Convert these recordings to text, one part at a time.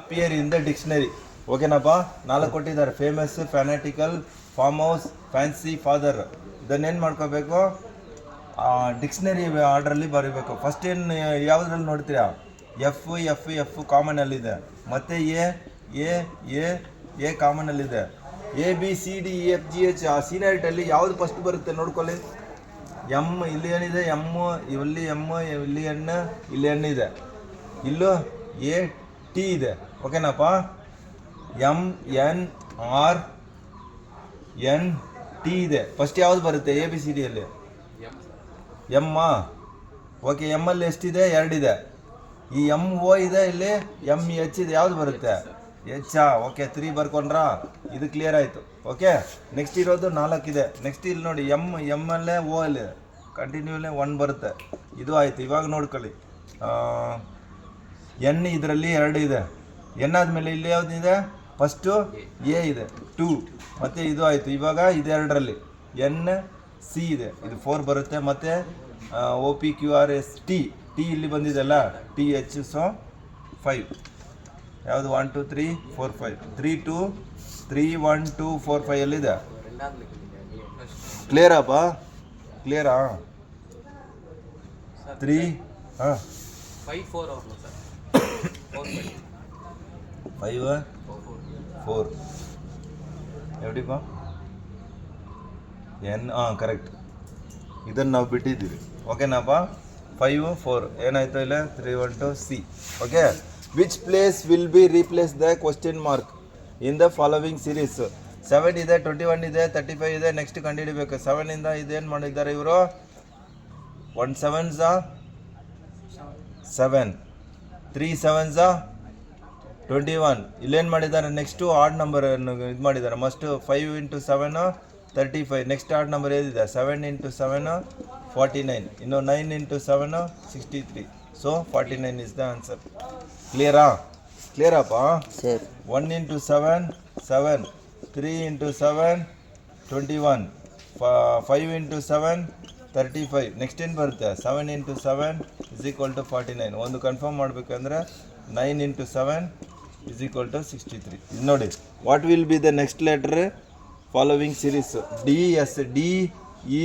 Appear in the dictionary. ಓಕೆನಪ್ಪ, 4 ಕೊಟ್ಟಿದ್ದಾರೆ: famous, fanatical, farm house, fancy, father. ಇದನ್ನೇನು ಮಾಡ್ಕೋಬೇಕು? ಡಿಕ್ಷನರಿ ಆರ್ಡ್ರಲ್ಲಿ ಬರೀಬೇಕು. ಫಸ್ಟ್ ಏನು ಯಾವುದ್ರಲ್ಲಿ ನೋಡ್ತೀರಾ? ಎಫ್ ಎಫ್ ಎಫ್ ಕಾಮನಲ್ಲಿದೆ, ಮತ್ತು ಎ ಕಾಮನಲ್ಲಿದೆ. A B C D E F G H ಆ ಸೀನಿಯಾರಿಟಲ್ಲಿ ಯಾವುದು ಫಸ್ಟ್ ಬರುತ್ತೆ ನೋಡ್ಕೊಳ್ಳಿ. ಎಮ್ ಇಲ್ಲಿ ಏನಿದೆ? ಇಲ್ಲಿ ಎಮ್, ಇಲ್ಲಿ ಎನ್, ಇಲ್ಲಿ ಎನ್ ಇದೆ. ಇಲ್ಲೂ ಎ ಟಿ ಇದೆ. ಓಕೆನಪ್ಪ? M N R N T ಇದೆ. ಫಸ್ಟ್ ಯಾವುದು ಬರುತ್ತೆ ಎ ಬಿ ಸಿ ಡಿಯಲ್ಲಿ? ಎಮ್ಮಾ? ಓಕೆ, ಎಮ್ಮಲ್ಲಿ ಎಷ್ಟಿದೆ? 2 ಇದೆ. ಈ ಎಮ್ ಓ ಇದೆ, ಇಲ್ಲಿ ಎಮ್ ಎಚ್ ಇದೆ. ಯಾವುದು ಬರುತ್ತೆ? ಎಚ್ಚಾ? ಓಕೆ, 3 ಬರ್ಕೊಂಡ್ರಾ? ಇದು ಕ್ಲಿಯರ್ ಆಯಿತು. ಓಕೆ, ನೆಕ್ಸ್ಟ್ ಇರೋದು 4 ಇದೆ. ನೆಕ್ಸ್ಟ್ ಇಲ್ಲಿ ನೋಡಿ, ಎಮ್ಮಲ್ಲೇ ಓ ಅಲ್ಲಿ ಕಂಟಿನ್ಯೂಲೇ 1 ಬರುತ್ತೆ. ಇದು ಆಯಿತು. ಇವಾಗ ನೋಡ್ಕೊಳ್ಳಿ, ಎನ್ ಇದರಲ್ಲಿ 2 ಇದೆ. ಎನ್ ಆದಮೇಲೆ ಇಲ್ಲಿ ಯಾವುದಿದೆ? ಫಸ್ಟು ಎ ಇದೆ, 2, ಮತ್ತು ಇದು ಆಯಿತು. ಇವಾಗ ಇದೆರಡರಲ್ಲಿ ಎನ್ ಸಿ ಇದೆ, ಇದು 4 ಬರುತ್ತೆ. ಮತ್ತು O P Q R S T ಇಲ್ಲಿ ಬಂದಿದೆಲ್ಲ, ಟಿ ಎಚ್, ಸೊ 5. ಯಾವುದು? 1 2 3 4 5 3 2 3 1 2 4 5 ಎಲ್ಲಿದೆ? ಕ್ಲಿಯರಪ್ಪ? ಕ್ಲಿಯರಾ? 3 ಹಾಂ 5 4 ಸರ್ 5 4 ಎವಡಿಪ್ಪ? N correct. ಇದನ್ನು ನಾವು ಬಿಟ್ಟಿದ್ದೀವಿ. ಓಕೆನಪ್ಪ? 5 4 ಏನಾಯಿತು ಇಲ್ಲ? 3 1 2 C. Okay, which place will be replace the question mark in the following series? 7 ಇದೆ, 21 ಇದೆ, 35 ಇದೆ. ನೆಕ್ಸ್ಟ್ ಕಂಡುಹಿಡಿಬೇಕು. 7ಇಂದ ಇದೇನು ಮಾಡಿದ್ದಾರೆ ಇವರು? 1 7s 7, 3 7s 21. ಇಲ್ಲೇನು ಮಾಡಿದ್ದಾರೆ? ನೆಕ್ಸ್ಟು ಆಡ್ ನಂಬರ್ ಇದು ಮಾಡಿದ್ದಾರೆ. ಮಸ್ಟ್ 5 × 7 35. ನೆಕ್ಸ್ಟ್ ಆಡ್ ನಂಬರ್ ಏನಿದೆ? 7 × 7 49. ಇನ್ನು 9 × 7 63. So 49 is the answer. ಕ್ಲಿಯರಾ? ಕ್ಲಿಯರಪ್ಪ? ಸರ್ 1 × 7 7, 3 × 7 21, 5 × 7 35. ನೆಕ್ಸ್ಟ್ ಏನು ಬರುತ್ತೆ? 7 × 7 = 49. ಒಂದು ಕನ್ಫರ್ಮ್ ಮಾಡಬೇಕಂದ್ರೆ 9 × 7 = 63. ಇದು ನೋಡಿ, what will be the next letter following series? D S D E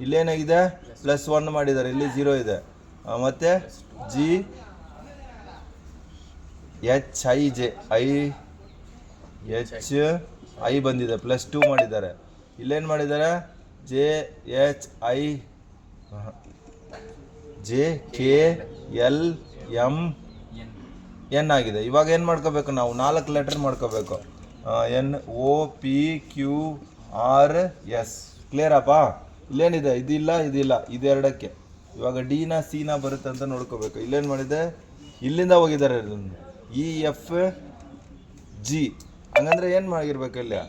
ಇಲ್ಲೇನಾಗಿದೆ? +1 ಮಾಡಿದ್ದಾರೆ, ಇಲ್ಲಿ 0 ಇದೆ. ಮತ್ತು G H I J I ಬಂದಿದೆ, +2 ಮಾಡಿದ್ದಾರೆ. ಇಲ್ಲೇನು ಮಾಡಿದ್ದಾರೆ? J H I J K L M N ಆಗಿದೆ. ಇವಾಗ ಏನು ಮಾಡ್ಕೋಬೇಕು ನಾವು? 4 ಲೆಟರ್ ಮಾಡ್ಕೋಬೇಕು. N O P Q R S. ಕ್ಲಿಯರಪ್ಪ? ಇಲ್ಲೇನಿದೆ? ಇದಿಲ್ಲ, ಇದೆರಡಕ್ಕೆ. ಇವಾಗ ಡಿನ ಸಿನ ಬರುತ್ತೆ ಅಂತ ನೋಡ್ಕೋಬೇಕು. ಇಲ್ಲೇನು ಮಾಡಿದೆ? ಇಲ್ಲಿಂದ ಹೋಗಿದ್ದಾರೆ ಇ ಎಫ್ ಜಿ. ಹಂಗಂದ್ರೆ ಏನು ಮಾಡಿರ್ಬೇಕು ಇಲ್ಲಿ?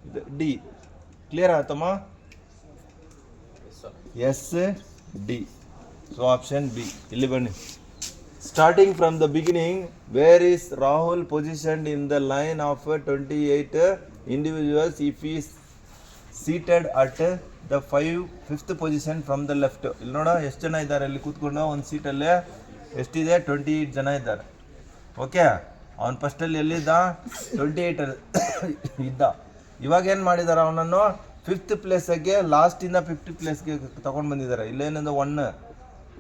ಇದು ಡಿ. ಕ್ಲಿಯರ್ ಆಯ್ತಮ್ಮ? Yes D. So option B. ಇಲ್ಲಿ ಬನ್ನಿ. Starting from the beginning, where is Rahul positioned in the line of 28 individuals if is seated at the 5th position from the left? ಇಲ್ಲಿ ನೋಡ, ಎಷ್ಟು ಜನ ಇದ್ದಾರೆ ಇಲ್ಲಿ ಕೂತ್ಕೊಂಡು ಒಂದು ಸೀಟಲ್ಲೇ? ಎಷ್ಟಿದೆ? 28 ಜನ ಇದ್ದಾರೆ. ಓಕೆ, ಅವನು ಫಸ್ಟಲ್ಲಿ ಎಲ್ಲಿದ್ದ? 28 ಇದ್ದ. ಇವಾಗ ಏನು ಮಾಡಿದ್ದಾರೆ? ಅವನನ್ನು 5th ಪ್ಲೇಸಿಗೆ, ಲಾಸ್ಟಿಂದ 5th ಪ್ಲೇಸ್ಗೆ ತೊಗೊಂಡು ಬಂದಿದ್ದಾರೆ. ಇಲ್ಲೇನಿಂದ 1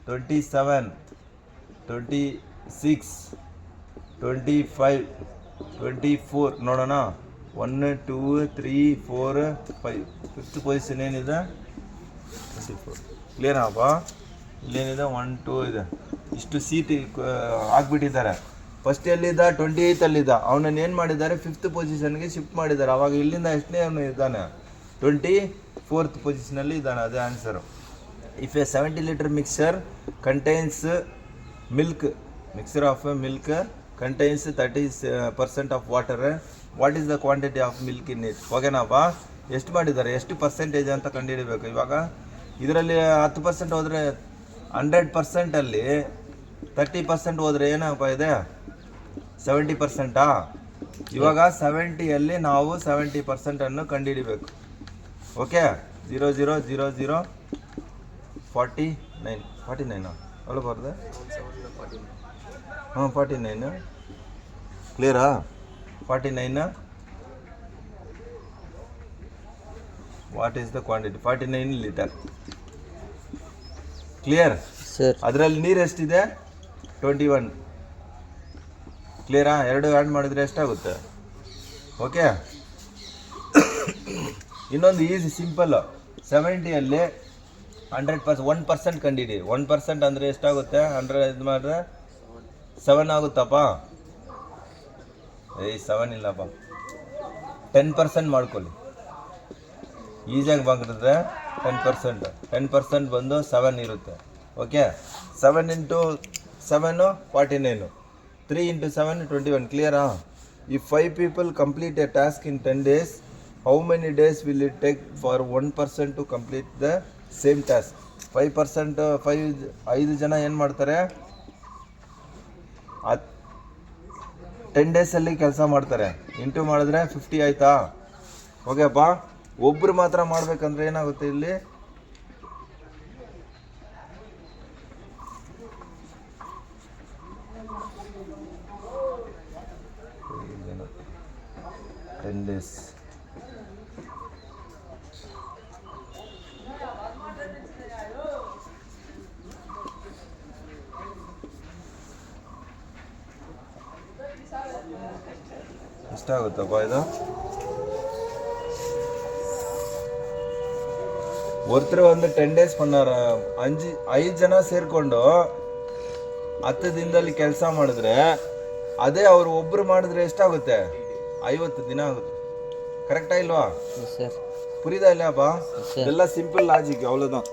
27 26 25 24 ನೋಡೋಣ. 1 2 3 4 5. 5th ಪೊಸಿಷನ್ ಏನಿದೆ? 24. ಕ್ಲಿಯರಪ್ಪ? ಇಲ್ಲೇನಿದೆ? 1 2 ಇದೆ. ಇಷ್ಟು ಸೀಟ್ ಹಾಕ್ಬಿಟ್ಟಿದ್ದಾರೆ. ಫಸ್ಟ್ ಎಲ್ಲಿದ್ದ? 28 ಅಲ್ಲಿದ್ದ. ಅವನನ್ನು ಏನು ಮಾಡಿದ್ದಾರೆ? 5th ಪೊಸಿಷನ್ಗೆ ಶಿಫ್ಟ್ ಮಾಡಿದ್ದಾರೆ. ಅವಾಗ ಇಲ್ಲಿಂದ ಎಷ್ಟನೇ ಅವನು ಇದ್ದಾನೆ? 24th ಪೊಸಿಷನಲ್ಲಿ ಇದ್ದಾನೆ. ಅದೇ answer. If a 70 litre mixture contains milk, mixture of milk contains 30% of water, what is the quantity of milk in it? ಓಕೆನಪ್ಪ? ಎಷ್ಟು ಮಾಡಿದ್ದಾರೆ? ಎಷ್ಟು ಪರ್ಸೆಂಟೇಜ್ ಅಂತ ಕಂಡುಹಿಡಬೇಕು. ಇವಾಗ ಇದರಲ್ಲಿ 10% ಹೋದರೆ 100%ಅಲ್ಲಿ 30% ಹೋದರೆ ಏನಪ್ಪ ಇದೆ? 70%. ಇವಾಗ 70ಯಲ್ಲಿ ನಾವು 70% ಕಂಡುಹಿಡಿಬೇಕು. ಓಕೆ, 0 0 0 0 49 49 ಅಲ್ಲ ಬರ್ದೆ? 49 ಕ್ಲಿಯರಾ? 49 what is the quantity? 49 litre. Clear? Sir ಅದರಲ್ಲಿ ನೀರು ಎಷ್ಟಿದೆ? 21. ಕ್ಲಿಯರಾ? ಎರಡು ಆ್ಯಡ್ ಮಾಡಿದರೆ ಎಷ್ಟಾಗುತ್ತೆ? ಓಕೆ. ಇನ್ನೊಂದು ಈಸಿ ಸಿಂಪಲ್. 70ಅಲ್ಲಿ 100% 1% ಕಂಡಿಡಿ. 1% ಅಂದರೆ ಎಷ್ಟಾಗುತ್ತೆ? 100 ಇದು ಮಾಡಿದ್ರೆ 7 ಆಗುತ್ತಪ್ಪ. 7 ಇಲ್ಲಪ್ಪ, 10% ಮಾಡ್ಕೊಳ್ಳಿ. ಈಸಿಯಾಗಿ ಬಂದಿದ್ರೆ 10% ಬಂದು 7 ಇರುತ್ತೆ. ಓಕೆ. 7 into 7 49, 3 into 7 21. ಕ್ಲಿಯರಾ? If 5 people complete a task in 10 days, how many days will it take for 1% to complete the same task? 5% 5 ಜನ ಏನು ಮಾಡ್ತಾರೆ? 10 ಡೇಸಲ್ಲಿ ಕೆಲಸ ಮಾಡ್ತಾರೆ. ಇಂಟು ಮಾಡಿದ್ರೆ 50 ಆಯಿತಾ? ಓಕೆಪ್ಪ. ಒಬ್ಬರು ಮಾತ್ರ ಮಾಡಬೇಕಂದ್ರೆ ಏನಾಗುತ್ತೆ ಇಲ್ಲಿ? $10 days. ಎಷ್ಟಾಗುತ್ತಪ್ಪ ಇದು? ஒருத்தர் வந்து 10 ಡೇಸ್ பண்ணாರ. 5 ಜನ ಸೇರಿಕೊಂಡು 10 ದಿನದಲ್ಲಿ ಕೆಲಸ ಮಾಡಿದ್ರೆ ಅದೇ ಅವರು ಒಬ್ಬರು ಮಾಡಿದ್ರೆ ಎಷ್ಟಾಗುತ್ತೆ? 50 ದಿನ ಆಗುತ್ತೆ. ಕರೆಕ್ಟಾ ಇಲ್ವಾ? ಸರ್ புரியுதா இல்லையாப்பா? இதெல்லாம் சிம்பிள் லாஜிக், அவ்வளோதான்.